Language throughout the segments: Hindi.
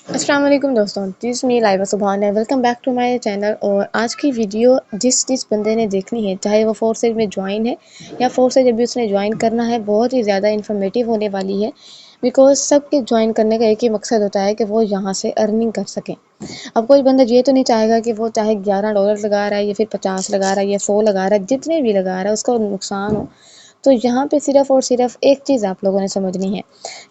अस्सलाम वालेकुम दोस्तों, दिस मी लाइबा सुभान है। Welcome back to my channel. और आज की वीडियो जिस बंदे ने देखनी है, चाहे वो फोर्सेज में ज्वाइन है या फोर्सेज अभी उसने ज्वाइन करना है, बहुत ही ज़्यादा इन्फॉर्मेटिव होने वाली है। बिकॉज सबके ज्वाइन करने का एक ही मकसद होता है कि वो यहाँ से अर्निंग कर सकें। अब कोई बंदा ये तो नहीं चाहेगा कि वो चाहे $11 लगा रहा है या फिर 50 लगा रहा है या 100 लगा रहा है, जितने भी लगा रहा है उसका नुकसान हो। तो यहाँ पे सिर्फ और सिर्फ एक चीज़ आप लोगों ने समझनी है।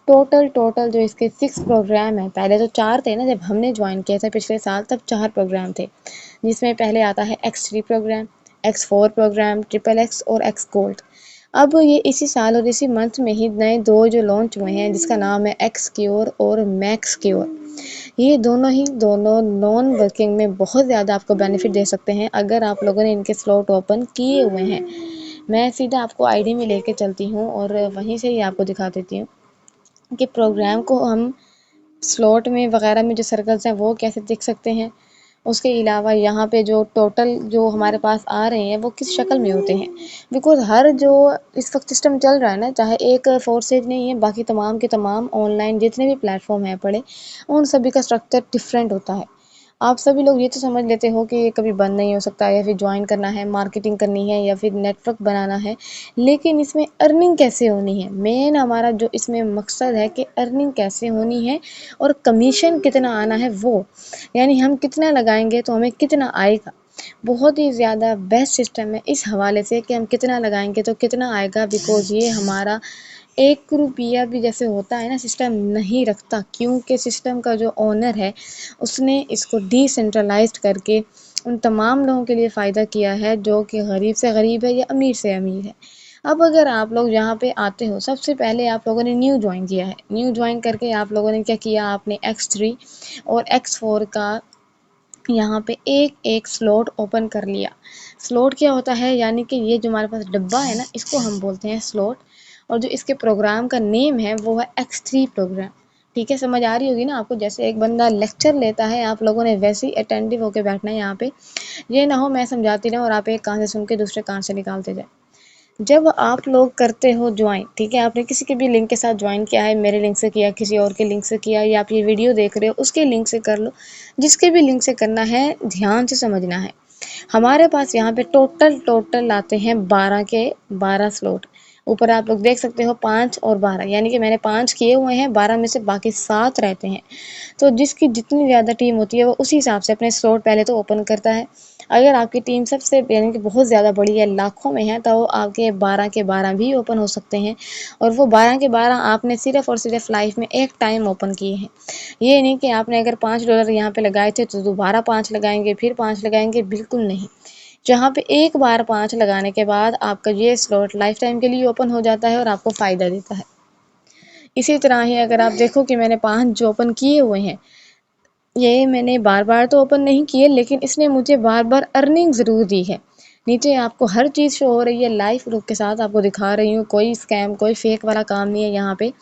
टोटल जो इसके 6 प्रोग्राम हैं, पहले तो 4 थे ना, जब हमने ज्वाइन किया था पिछले साल तब 4 प्रोग्राम थे, जिसमें पहले आता है X3 program, X4 program, XXX और X गोल्ड। अब ये इसी साल और इसी मंथ में ही नए 2 जो लॉन्च हुए हैं, जिसका नाम है X क्योर और मैक्स क्योर। ये दोनों नॉन वर्किंग में बहुत ज़्यादा आपको बेनिफिट दे सकते हैं अगर आप लोगों ने इनके स्लॉट ओपन किए हुए हैं। मैं सीधा आपको आईडी में लेके चलती हूँ और वहीं से ही आपको दिखा देती हूँ कि प्रोग्राम को हम स्लॉट में वगैरह में जो सर्कल्स हैं वो कैसे देख सकते हैं। उसके अलावा यहाँ पे जो टोटल जो हमारे पास आ रहे हैं वो किस शक्ल में होते हैं। बिकॉज हर जो इस वक्त सिस्टम चल रहा है ना, चाहे एक फोर्सेज नहीं है, बाकी तमाम के तमाम ऑनलाइन जितने भी प्लेटफॉर्म हैं पड़े, उन सभी का स्ट्रक्चर डिफरेंट होता है। आप सभी लोग ये तो समझ लेते हो कि ये कभी बंद नहीं हो सकता, या फिर ज्वाइन करना है, मार्केटिंग करनी है या फिर नेटवर्क बनाना है, लेकिन इसमें अर्निंग कैसे होनी है, मेन हमारा जो इसमें मकसद है कि अर्निंग कैसे होनी है और कमीशन कितना आना है वो, यानी हम कितना लगाएंगे तो हमें कितना आएगा। बहुत ही ज़्यादा बेस्ट सिस्टम है इस हवाले से कि हम कितना लगाएंगे तो कितना आएगा। बिकॉज ये हमारा 1 रुपया भी जैसे होता है ना, सिस्टम नहीं रखता, क्योंकि सिस्टम का जो ओनर है उसने इसको डिसेंट्रलाइज्ड करके उन तमाम लोगों के लिए फ़ायदा किया है जो कि गरीब से गरीब है या अमीर से अमीर है। अब अगर आप लोग यहाँ पे आते हो, सबसे पहले आप लोगों ने न्यू ज्वाइन किया है, न्यू ज्वाइन करके आप लोगों ने क्या किया, आपने X3 और X4 का यहाँ पे एक एक स्लॉट ओपन कर लिया। स्लॉट क्या होता है, यानी कि ये जो हमारे पास डब्बा है ना, इसको हम बोलते हैं स्लॉट। और जो इसके प्रोग्राम का नेम है वो है X3 प्रोग्राम। ठीक है, समझ आ रही होगी ना आपको। जैसे एक बंदा लेक्चर लेता है, आप लोगों ने वैसे ही अटेंटिव होकर बैठना है यहाँ पे। ये ना हो मैं समझाती रहूँ और आप एक कान से सुन के दूसरे कान से निकालते जाए। जब आप लोग करते हो ज्वाइन, ठीक है, आपने किसी के भी लिंक के साथ ज्वाइन किया है, मेरे लिंक से किया, किसी और के लिंक से किया, या आप ये वीडियो देख रहे हो उसके लिंक से कर लो, जिसके भी लिंक से करना है ध्यान से समझना है। हमारे पास यहाँ पे टोटल आते हैं 12 के 12 स्लॉट। ऊपर आप लोग देख सकते हो 5 और 12, यानी कि मैंने 5 किए हुए हैं, 12 में से बाकी 7 रहते हैं। तो जिसकी जितनी ज़्यादा टीम होती है वो उसी हिसाब से अपने स्लॉट पहले तो ओपन करता है। अगर आपकी टीम सबसे यानी कि बहुत ज़्यादा बड़ी है, लाखों में है, तो आपके 12 के 12 भी ओपन हो सकते हैं। और वो 12 के 12 आपने सिर्फ और सिर्फ लाइफ में एक टाइम ओपन किए हैं। ये नहीं कि आपने अगर $5 यहाँ पे लगाए थे तो दोबारा 5 लगाएंगे, फिर 5 लगाएंगे, बिल्कुल नहीं। जहाँ पे एक बार 5 लगाने के बाद आपका ये स्लॉट लाइफ टाइम के लिए ओपन हो जाता है और आपको फ़ायदा देता है। इसी तरह ही अगर आप देखो कि मैंने 5 जो ओपन किए हुए हैं, ये मैंने बार बार तो ओपन नहीं किए, लेकिन इसने मुझे बार बार अर्निंग ज़रूर दी है। नीचे आपको हर चीज़ शो हो रही है, लाइव प्रूफ के साथ आपको दिखा रही हूँ, कोई स्कैम कोई फेक वाला काम नहीं है यहाँ पे।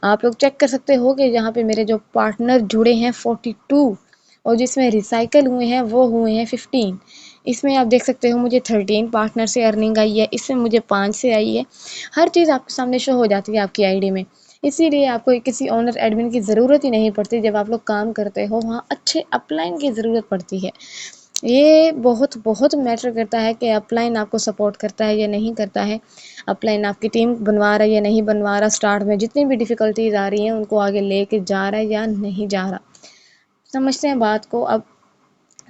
आप लोग चेक कर सकते हो कि यहाँ पे मेरे जो पार्टनर जुड़े हैं 42, और जिसमें रिसाइकल हुए हैं वो हुए हैं 15। इसमें आप देख सकते हो मुझे 13 पार्टनर से अर्निंग आई है, इसमें मुझे 5 से आई है। हर चीज़ आपके सामने शो हो जाती है आपकी आईडी में। इसीलिए आपको किसी ओनर एडमिन की ज़रूरत ही नहीं पड़ती। जब आप लोग काम करते हो वहाँ अच्छे अपलाइन की ज़रूरत पड़ती है। ये बहुत बहुत मैटर करता है कि अपलाइन आपको सपोर्ट करता है या नहीं करता है, अपलाइन आपकी टीम बनवा रहा है या नहीं बनवा रहा, स्टार्ट में जितनी भी डिफ़िकल्टीज आ रही हैं उनको आगे लेके जा रहा है या नहीं जा रहा। समझते हैं बात को। अब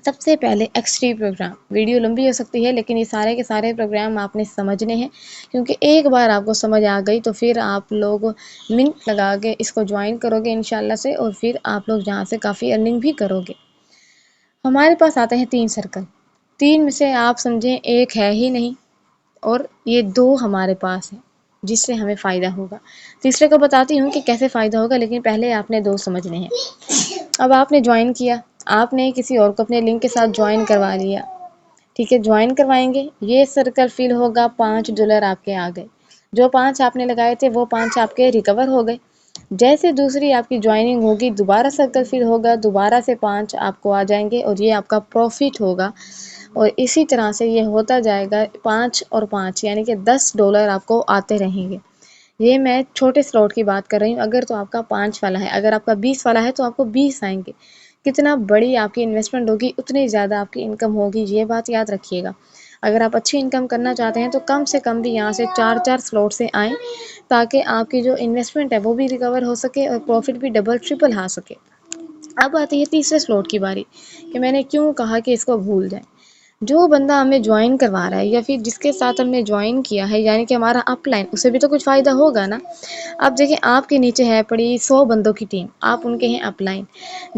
सबसे पहले X3 प्रोग्राम, वीडियो लंबी हो सकती है लेकिन ये सारे के सारे प्रोग्राम आपने समझने हैं, क्योंकि एक बार आपको समझ आ गई तो फिर आप लोग लिंक लगा के इसको ज्वाइन करोगे इंशाल्लाह से, और फिर आप लोग यहाँ से काफ़ी अर्निंग भी करोगे। हमारे पास आते हैं 3 सर्कल, 3 में से आप समझें एक है ही नहीं, और ये 2 हमारे पास हैं जिससे हमें फ़ायदा होगा। तीसरे को बताती हूँ कि कैसे फ़ायदा होगा, लेकिन पहले आपने 2 समझने हैं। अब आपने ज्वाइन किया, आपने किसी और को अपने लिंक के साथ ज्वाइन करवा लिया, ठीक है, ज्वाइन करवाएंगे, ये सर्कल फिल होगा, $5 आपके आ गए। जो 5 आपने लगाए थे वो 5 आपके रिकवर हो गए। जैसे दूसरी आपकी ज्वाइनिंग होगी, दोबारा सर्कल फिल होगा, दोबारा से 5 आपको आ जाएंगे और ये आपका प्रॉफिट होगा। और इसी तरह से ये होता जाएगा, 5 और 5 यानी कि $10 आपको आते रहेंगे। ये मैं छोटे स्लॉट की बात कर रही हूँ। अगर तो आपका 5 वाला है, अगर आपका 20 वाला है तो आपको 20 आएँगे। कितना बड़ी आपकी इन्वेस्टमेंट होगी उतनी ज़्यादा आपकी इनकम होगी, ये बात याद रखिएगा। अगर आप अच्छी इनकम करना चाहते हैं तो कम से कम भी यहाँ से 4-4 स्लॉट से आएँ, ताकि आपकी जो इन्वेस्टमेंट है वो भी रिकवर हो सके और प्रॉफिट भी डबल ट्रिपल आ सके। अब आती है तीसरे स्लॉट की बारी, कि मैंने क्यों कहा कि इसको भूल जाएँ। जो बंदा हमें ज्वाइन करवा रहा है या फिर जिसके साथ हमने ज्वाइन किया है, यानी कि हमारा अपलाइन, उसे भी तो कुछ फ़ायदा होगा ना। अब देखिए, आपके नीचे है पड़ी 100 बंदों की टीम, आप उनके हैं अपलाइन।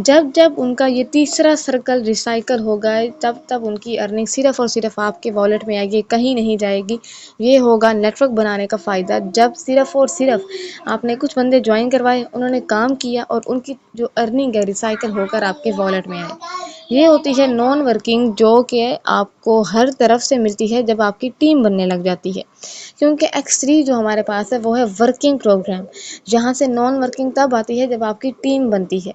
जब जब उनका ये तीसरा सर्कल रिसाइकल होगा, तब तब उनकी अर्निंग सिर्फ और सिर्फ आपके वॉलेट में आएगी, कहीं नहीं जाएगी। ये होगा नेटवर्क बनाने का फ़ायदा। जब सिर्फ और सिर्फ आपने कुछ बंदे ज्वाइन करवाए, उन्होंने काम किया और उनकी जो अर्निंग है रिसाइकल होकर आपके वॉलेट में आए। ये होती है नॉन वर्किंग, जो कि आपको हर तरफ से मिलती है जब आपकी टीम बनने लग जाती है। क्योंकि X3 जो हमारे पास है वो है वर्किंग प्रोग्राम, जहाँ से नॉन वर्किंग तब आती है जब आपकी टीम बनती है।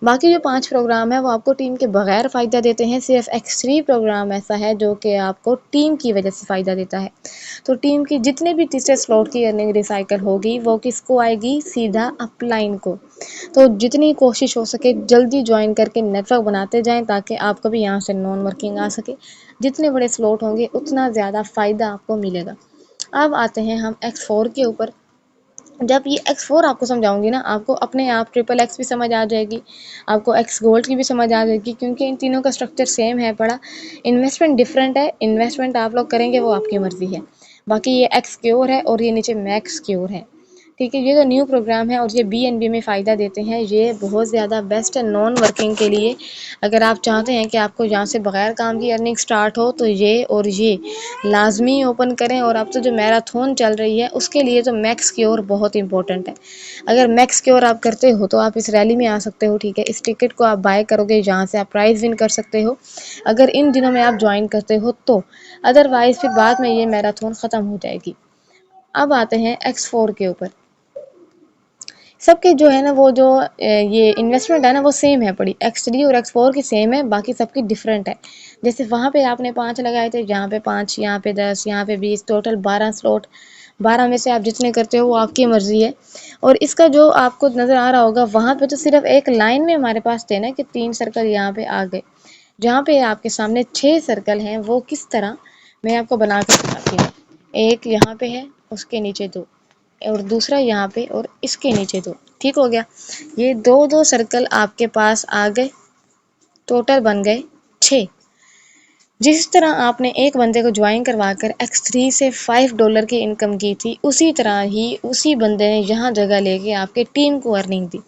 बाकी जो 5 प्रोग्राम है वो आपको टीम के बगैर फ़ायदा देते हैं। सिर्फ X3 प्रोग्राम ऐसा है जो कि आपको टीम की वजह से फ़ायदा देता है। तो टीम की जितने भी तीसरे स्लॉट की अर्निंग रिसाइकल होगी वो किसको आएगी? सीधा अपलाइन को। तो जितनी कोशिश हो सके जल्दी ज्वाइन करके नेटवर्क बनाते जाएं, ताकि आपको भी यहाँ से नॉन वर्किंग आ सके। जितने बड़े स्लॉट होंगे उतना ज़्यादा फ़ायदा आपको मिलेगा। अब आते हैं हम X4 के ऊपर। जब ये X4 आपको समझाऊंगी ना, आपको अपने आप ट्रिपल एक्स भी समझ आ जाएगी, आपको एक्स गोल्ड की भी समझ आ जाएगी, क्योंकि इन तीनों का स्ट्रक्चर सेम है पड़ा। इन्वेस्टमेंट डिफरेंट है, इन्वेस्टमेंट आप लोग करेंगे वो आपकी मर्ज़ी है। बाकी ये एक्स क्योर है और ये नीचे मैक्स क्योर है। ठीक है, ये जो न्यू प्रोग्राम है और ये BNB में फ़ायदा देते हैं, ये बहुत ज़्यादा बेस्ट है नॉन वर्किंग के लिए। अगर आप चाहते हैं कि आपको यहाँ से बगैर काम की अर्निंग स्टार्ट हो, तो ये और ये लाजमी ओपन करें। और अब तो जो मैराथन चल रही है उसके लिए तो मैक्स क्योर बहुत इंपॉर्टेंट है। अगर मैक्स क्योर आप करते हो तो आप इस रैली में आ सकते हो। ठीक है, इस टिकट को आप बाय करोगे, जहाँ से आप प्राइज़ विन कर सकते हो, अगर इन दिनों में आप ज्वाइन करते हो तो। अदरवाइज़ फिर बाद में ये मैराथन ख़त्म हो जाएगी। अब आते हैं X4 के ऊपर। सबके जो है ना वो जो ये इन्वेस्टमेंट है ना वो सेम है पड़ी, X3 और X4 की सेम है, बाकी सबकी डिफरेंट है। जैसे वहाँ पे आपने 5 लगाए थे, यहाँ पे 5, यहाँ पे 10, यहाँ पे 20, टोटल 12 स्लॉट। 12 में से आप जितने करते हो वो आपकी मर्जी है। और इसका जो आपको नज़र आ रहा होगा, वहाँ पे तो सिर्फ एक लाइन में हमारे पास थे ना कि 3 सर्कल यहाँ पे आ गए। जहाँ पे आपके सामने 6 सर्कल हैं, वो किस तरह मैं आपको बना कर दिखाती हूँ। एक यहाँ पे है, उसके नीचे 2, और दूसरा यहाँ पे और इसके नीचे 2। ठीक हो गया, ये 2-2 सर्कल आपके पास आ गए, टोटल बन गए 6। जिस तरह आपने एक बंदे को ज्वाइन करवाकर X3 से $5 की इनकम की थी, उसी तरह ही उसी बंदे ने यहाँ जगह लेके आपके टीम को अर्निंग दी।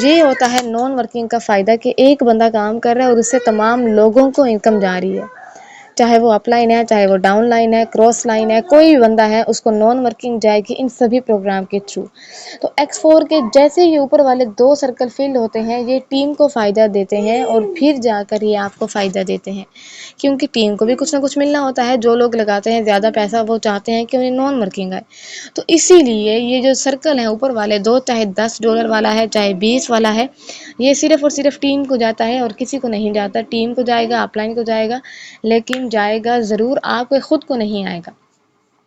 ये होता है नॉन वर्किंग का फ़ायदा, कि एक बंदा काम कर रहा है और उससे तमाम लोगों को इनकम जा रही है। चाहे वो अपलाइन है, चाहे वो डाउन लाइन है, क्रॉस लाइन है, कोई भी बंदा है उसको नॉन वर्किंग जाएगी इन सभी प्रोग्राम के थ्रू। तो X4 के जैसे ही ऊपर वाले 2 सर्कल फिल होते हैं, ये टीम को फ़ायदा देते हैं और फिर जाकर ये आपको फ़ायदा देते हैं, क्योंकि टीम को भी कुछ ना कुछ मिलना होता है। जो लोग लगाते हैं ज़्यादा पैसा, वो चाहते हैं कि उन्हें नॉन वर्किंग आए। तो इसीलिए ये जो सर्कल है ऊपर वाले 2, चाहे $10 वाला है, चाहे 20 वाला है, ये सिर्फ और सिर्फ टीम को जाता है और किसी को नहीं जाता। टीम को जाएगा, अपलाइन को जाएगा, लेकिन जाएगा ज़रूर, आपके खुद को नहीं आएगा।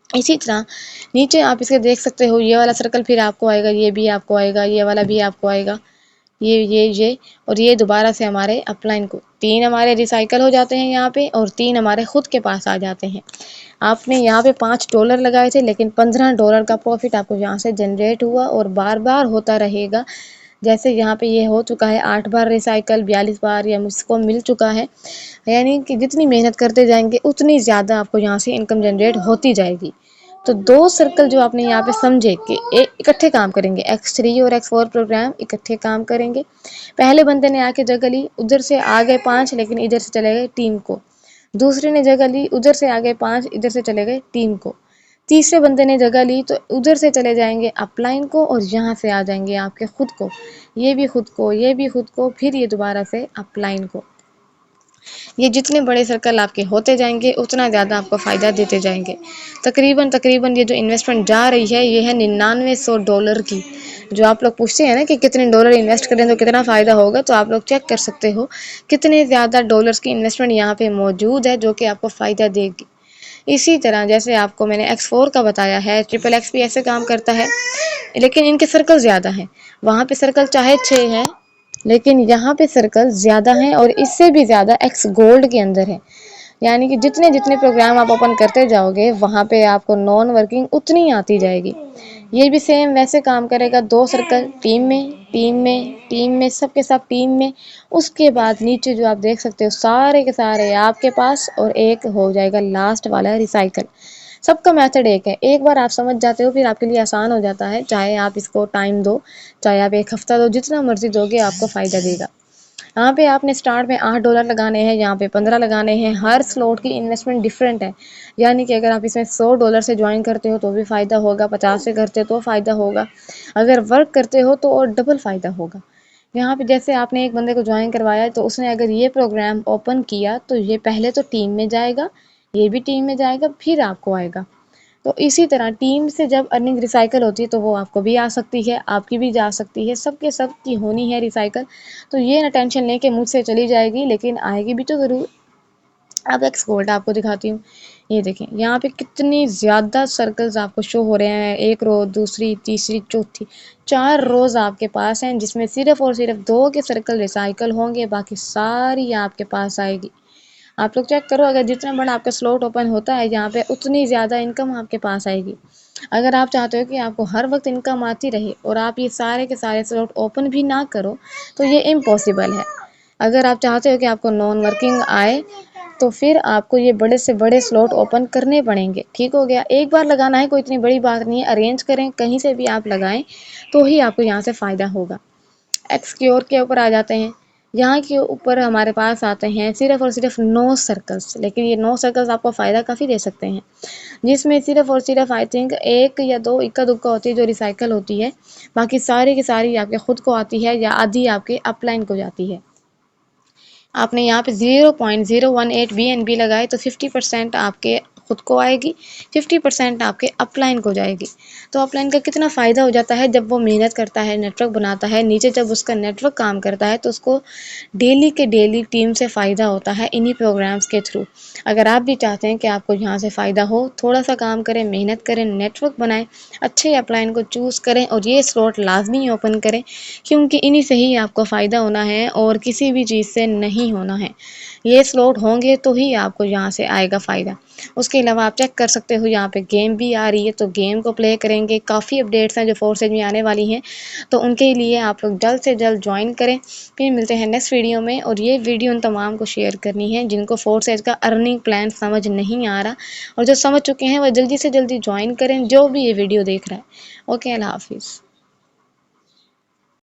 इसी तरह नीचे आप इसके देख सकते हो, ये वाला सर्कल फिर आपको आएगा, ये भी आपको आएगा, ये वाला भी आपको आएगा, ये और ये दोबारा से हमारे अपलाइन को 3 हमारे रिसाइकल हो जाते हैं यहाँ पे, और 3 हमारे खुद के पास आ जाते हैं। आपने यहाँ पे $5 लगाए थे, लेकिन $15 का प्रॉफिट आपको यहाँ से जनरेट हुआ और बार बार होता रहेगा। जैसे यहाँ पे ये हो चुका है 8 बार रिसाइकल, 42 बार या मुझको मिल चुका है। यानी कि जितनी मेहनत करते जाएंगे उतनी ज़्यादा आपको यहाँ से इनकम जनरेट होती जाएगी। तो 2 सर्कल जो आपने यहाँ पे समझे कि इकट्ठे काम करेंगे, X3 और X4 प्रोग्राम इकट्ठे काम करेंगे। पहले बंदे ने आके जगह ली, उधर से आ गए 5, लेकिन इधर से चले गए टीम को। दूसरे ने जगह ली, उधर से आ गए 5, इधर से चले गए टीम को। तीसरे बंदे ने जगह ली तो उधर से चले जाएंगे अपलाइन को, और यहाँ से आ जाएंगे आपके खुद को, ये भी खुद को, ये भी खुद को, फिर ये दोबारा से अपलाइन को। ये जितने बड़े सर्कल आपके होते जाएंगे उतना ज़्यादा आपको फ़ायदा देते जाएंगे। तकरीबन तकरीबन ये जो इन्वेस्टमेंट जा रही है, ये है $9900 की। जो आप लोग पूछते हैं ना कि कितने डॉलर इन्वेस्ट करें तो कितना फ़ायदा होगा, तो आप लोग चेक कर सकते हो कितने ज़्यादा डॉलर्स की इन्वेस्टमेंट यहाँ पे मौजूद है, जो कि आपको फ़ायदा देगी। इसी तरह जैसे आपको मैंने X4 का बताया है, ट्रिपल एक्स भी ऐसे काम करता है, लेकिन इनके सर्कल ज़्यादा हैं। वहाँ पे सर्कल चाहे 6 है, लेकिन यहाँ पे सर्कल ज़्यादा हैं और इससे भी ज़्यादा एक्स गोल्ड के अंदर है। यानी कि जितने जितने प्रोग्राम आप ओपन करते जाओगे वहाँ पे आपको नॉन वर्किंग उतनी आती जाएगी। ये भी सेम वैसे काम करेगा, 2 सर्कल टीम में, टीम में, टीम में, सब के सब टीम में। उसके बाद नीचे जो आप देख सकते हो सारे के सारे आपके पास, और एक हो जाएगा लास्ट वाला रिसाइकल। सबका मेथड एक है, एक बार आप समझ जाते हो फिर आपके लिए आसान हो जाता है। चाहे आप इसको टाइम दो, चाहे आप 1 हफ्ता दो, जितना मर्जी दोगे आपको फ़ायदा देगा। यहाँ पे आपने स्टार्ट में $8 लगाने हैं, यहाँ पे 15 लगाने हैं। हर स्लॉट की इन्वेस्टमेंट डिफरेंट है, यानी कि अगर आप इसमें $100 से ज्वाइन करते हो तो भी फ़ायदा होगा, 50 से करते हो तो फ़ायदा होगा, अगर वर्क करते हो तो और डबल फ़ायदा होगा। यहाँ पे जैसे आपने एक बंदे को ज्वाइन करवाया तो उसने अगर ये प्रोग्राम ओपन किया तो ये पहले तो टीम में जाएगा, ये भी टीम में जाएगा, फिर आपको आएगा। तो इसी तरह टीम से जब अर्निंग रिसाइकल होती है तो वो आपको भी आ सकती है, आपकी भी जा सकती है, सबके सब की होनी है रिसाइकल। तो ये ना टेंशन लें कि मुझसे चली जाएगी, लेकिन आएगी भी तो ज़रूर। अब एक्स गोल्ड आपको दिखाती हूँ। ये देखें यहाँ पे कितनी ज़्यादा सर्कल्स आपको शो हो रहे हैं, एक रो, दूसरी, तीसरी, चौथी, 4 रोज़ आपके पास हैं, जिसमें सिर्फ और सिर्फ 2 के सर्कल रिसाइकल होंगे, बाकी सारी आपके पास आएगी। आप लोग चेक करो, अगर जितना बड़ा आपका स्लॉट ओपन होता है यहाँ पे उतनी ज़्यादा इनकम आपके पास आएगी। अगर आप चाहते हो कि आपको हर वक्त इनकम आती रहे और आप ये सारे के सारे स्लॉट ओपन भी ना करो तो ये इम्पॉसिबल है। अगर आप चाहते हो कि आपको नॉन वर्किंग आए तो फिर आपको ये बड़े से बड़े स्लॉट ओपन करने पड़ेंगे। ठीक हो गया, एक बार लगाना है, कोई इतनी बड़ी बात नहीं है, अरेंज करें, कहीं से भी आप लगाएं तो ही आपको यहाँ से फ़ायदा होगा। एक्सक्योर के ऊपर आ जाते हैं। यहाँ के ऊपर हमारे पास आते हैं सिर्फ और सिर्फ 9 सर्कल्स, लेकिन ये 9 सर्कल्स आपको फ़ायदा काफ़ी दे सकते हैं, जिसमें सिर्फ और सिर्फ आई थिंक 1 या 2 इक्का दुक्का होती है जो रिसाइकल होती है, बाकी सारी की सारी आपके खुद को आती है या आधी आपके अपलाइन को जाती है। आपने यहाँ पे 0.018 BNB लगाए तो 50% आपके खुद को आएगी, 50% आपके अपलाइन को जाएगी। तो अपलाइन का कितना फ़ायदा हो जाता है जब वो मेहनत करता है, नेटवर्क बनाता है, नीचे जब उसका नेटवर्क काम करता है तो उसको डेली के डेली टीम से फ़ायदा होता है इन्हीं प्रोग्राम्स के थ्रू। अगर आप भी चाहते हैं कि आपको यहाँ से फ़ायदा हो, थोड़ा सा काम करें, मेहनत करें, नेटवर्क बनाएं, अच्छे अपलाइन को चूज़ करें और ये स्लॉट लाजमी ओपन करें, क्योंकि इन्हीं से ही आपको फ़ायदा होना है और किसी भी चीज़ से नहीं होना है। ये स्लॉट होंगे तो ही आपको यहाँ से आएगा फ़ायदा। उसके अलावा आप चेक कर सकते हो यहाँ पे गेम भी आ रही है, तो गेम को प्ले करेंगे। काफ़ी अपडेट्स हैं जो फोर्सेज में आने वाली हैं, तो उनके लिए आप लोग जल्द से जल्द ज्वाइन करें। फिर मिलते हैं नेक्स्ट वीडियो में, और ये वीडियो उन तमाम को शेयर करनी है जिनको फोर्सेज का अर्निंग प्लान समझ नहीं आ रहा, और जो समझ चुके हैं वो जल्दी से जल्दी ज्वाइन करें, जो भी ये वीडियो देख रहा है। ओके, अल्लाह हाफिज़।